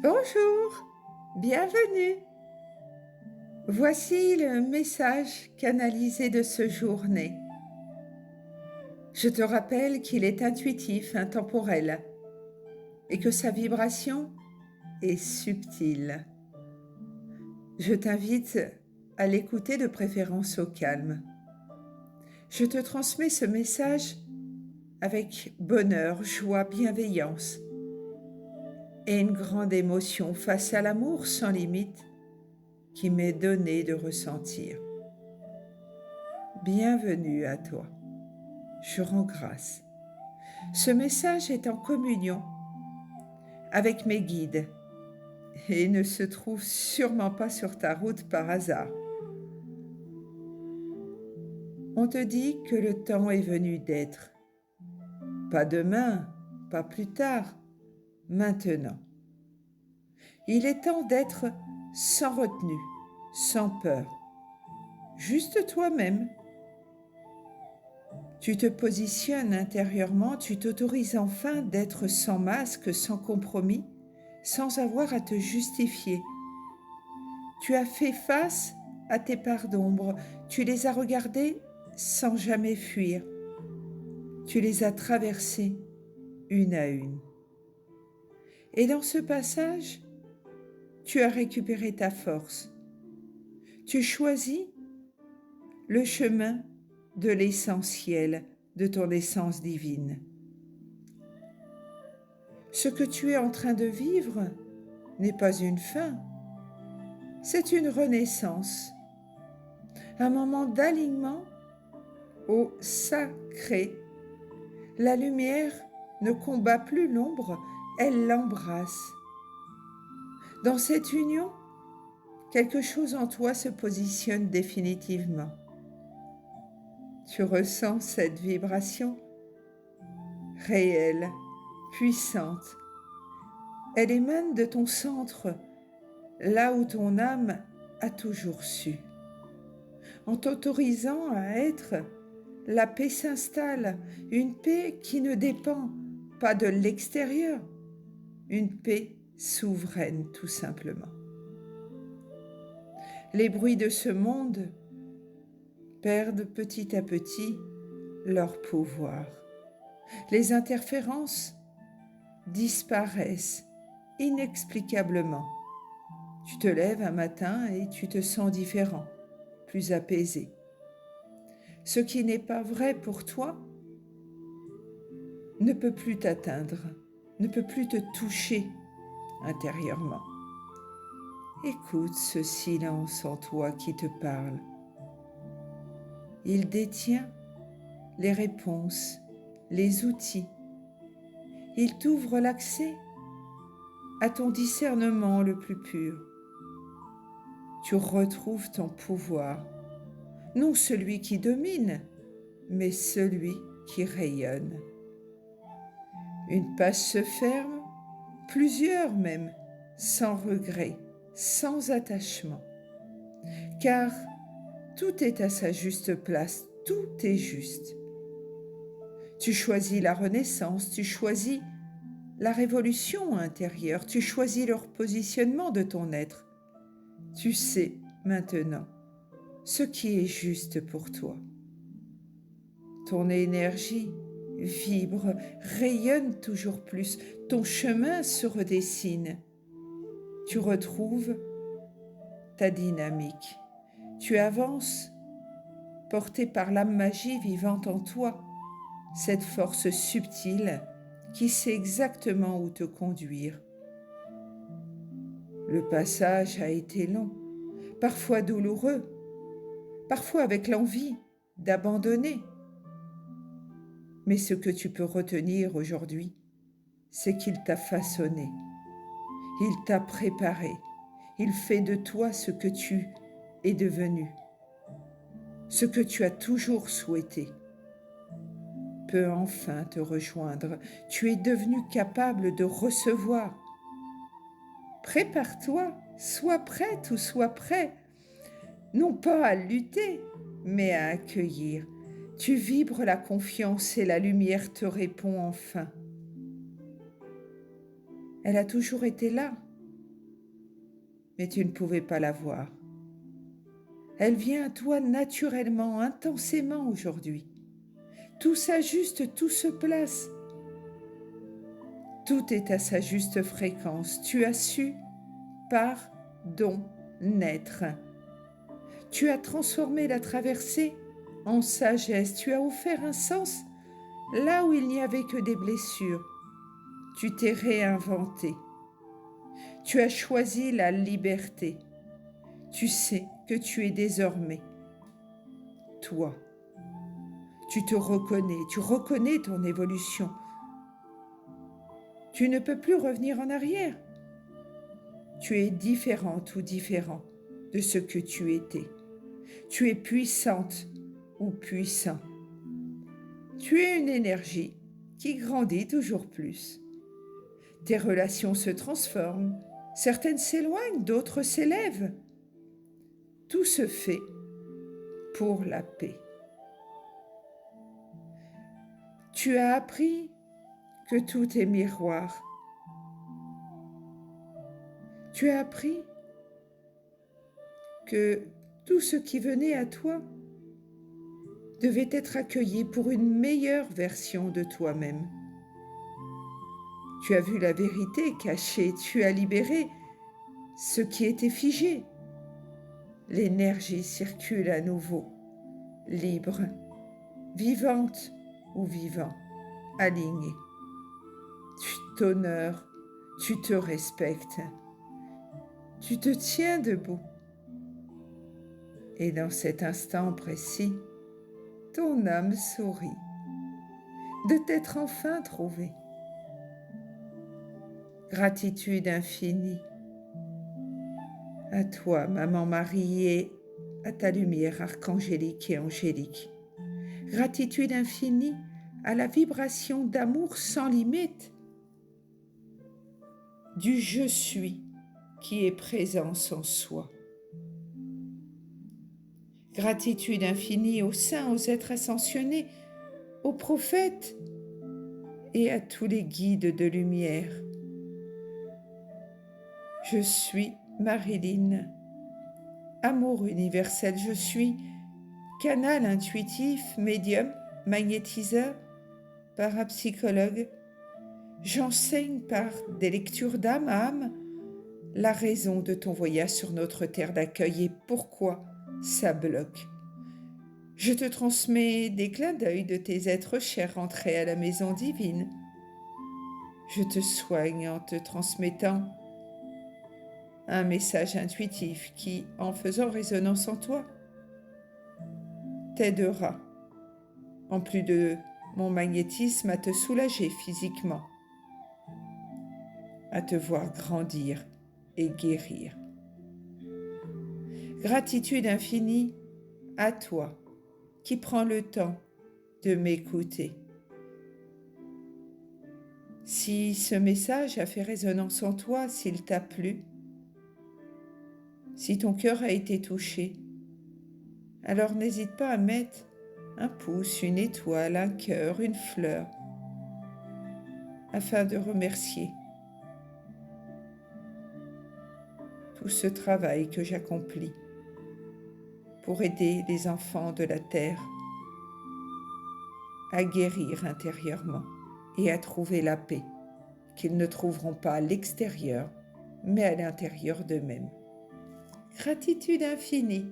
Bonjour, bienvenue. Voici le message canalisé de ce journée. Je te rappelle qu'il est intuitif, intemporel et que sa vibration est subtile. Je t'invite à l'écouter de préférence au calme. Je te transmets ce message avec bonheur, joie, bienveillance et une grande émotion face à l'amour sans limite qui m'est donné de ressentir. Bienvenue à toi. Je rends grâce. Ce message est en communion avec mes guides et ne se trouve sûrement pas sur ta route par hasard. On te dit que le temps est venu d'être. Pas demain, pas plus tard, maintenant. Il est temps d'être sans retenue, sans peur. Juste toi-même. Tu te positionnes intérieurement, tu t'autorises enfin d'être sans masque, sans compromis, sans avoir à te justifier. Tu as fait face à tes parts d'ombre, tu les as regardées sans jamais fuir. Tu les as traversées une à une. Et dans ce passage, tu as récupéré ta force. Tu choisis le chemin de l'essentiel, de ton essence divine. Ce que tu es en train de vivre n'est pas une fin, c'est une renaissance, un moment d'alignement au sacré. La lumière ne combat plus l'ombre, elle l'embrasse. Dans cette union, quelque chose en toi se positionne définitivement. Tu ressens cette vibration réelle, puissante. Elle émane de ton centre, là où ton âme a toujours su. En t'autorisant à être, la paix s'installe, une paix qui ne dépend pas de l'extérieur, une paix souveraine tout simplement. Les bruits de ce monde perdent petit à petit leur pouvoir. Les interférences disparaissent inexplicablement. Tu te lèves un matin et tu te sens différent, plus apaisé. Ce qui n'est pas vrai pour toi ne peut plus t'atteindre, ne peut plus te toucher intérieurement. Écoute ce silence en toi qui te parle. Il détient les réponses, les outils. Il t'ouvre l'accès à ton discernement le plus pur. Tu retrouves ton pouvoir, non celui qui domine, mais celui qui rayonne. Une page se ferme, plusieurs même, sans regret, sans attachement. Car tout est à sa juste place, tout est juste. Tu choisis la renaissance, tu choisis la révolution intérieure, tu choisis le repositionnement de ton être. Tu sais maintenant ce qui est juste pour toi. Ton énergie vibre, rayonne toujours plus, ton chemin se redessine. Tu retrouves ta dynamique. Tu avances, porté par la magie vivante en toi, cette force subtile qui sait exactement où te conduire. Le passage a été long, parfois douloureux, parfois avec l'envie d'abandonner. Mais ce que tu peux retenir aujourd'hui, c'est qu'il t'a façonné, il t'a préparé, il fait de toi ce que tu es devenu, ce que tu as toujours souhaité peut enfin te rejoindre. Tu es devenu capable de recevoir. Prépare-toi, sois prête ou sois prêt, non pas à lutter, mais à accueillir. Tu vibres la confiance et la lumière te répond enfin. Elle a toujours été là, mais tu ne pouvais pas la voir. Elle vient à toi naturellement, intensément aujourd'hui. Tout s'ajuste, tout se place. Tout est à sa juste fréquence. Tu as su, naître. Tu as transformé la traversée en sagesse. Tu as offert un sens là où il n'y avait que des blessures. Tu t'es réinventé. Tu as choisi la liberté. Tu sais que tu es désormais toi. Tu te reconnais, tu reconnais ton évolution. Tu ne peux plus revenir en arrière. Tu es différente ou différent de ce que tu étais. Tu es puissante ou puissant. Tu es une énergie qui grandit toujours plus. Tes relations se transforment, certaines s'éloignent, d'autres s'élèvent. Tout se fait pour la paix. Tu as appris que tout est miroir. Tu as appris que tout ce qui venait à toi devait être accueilli pour une meilleure version de toi-même. Tu as vu la vérité cachée, tu as libéré ce qui était figé. L'énergie circule à nouveau, libre, vivante ou vivant, alignée. Tu t'honores, tu te respectes, tu te tiens debout. Et dans cet instant précis, ton âme sourit de t'être enfin trouvée. Gratitude infinie à toi, Maman Marie, et à ta lumière archangélique et angélique. Gratitude infinie à la vibration d'amour sans limite du je suis qui est présence en soi. Gratitude infinie aux saints, aux êtres ascensionnés, aux prophètes et à tous les guides de lumière. Je suis Marilyn, amour universel, je suis canal intuitif, médium, magnétiseur, parapsychologue. J'enseigne par des lectures d'âme à âme la raison de ton voyage sur notre terre d'accueil et pourquoi ça bloque. Je te transmets des clins d'œil de tes êtres chers rentrés à la maison divine. Je te soigne en te transmettant un message intuitif qui, en faisant résonance en toi, t'aidera, en plus de mon magnétisme, à te soulager physiquement, à te voir grandir et guérir. Gratitude infinie à toi qui prends le temps de m'écouter. Si ce message a fait résonance en toi, s'il t'a plu, si ton cœur a été touché, alors n'hésite pas à mettre un pouce, une étoile, un cœur, une fleur, afin de remercier tout ce travail que j'accomplis pour aider les enfants de la terre à guérir intérieurement et à trouver la paix qu'ils ne trouveront pas à l'extérieur, mais à l'intérieur d'eux-mêmes. Gratitude infinie.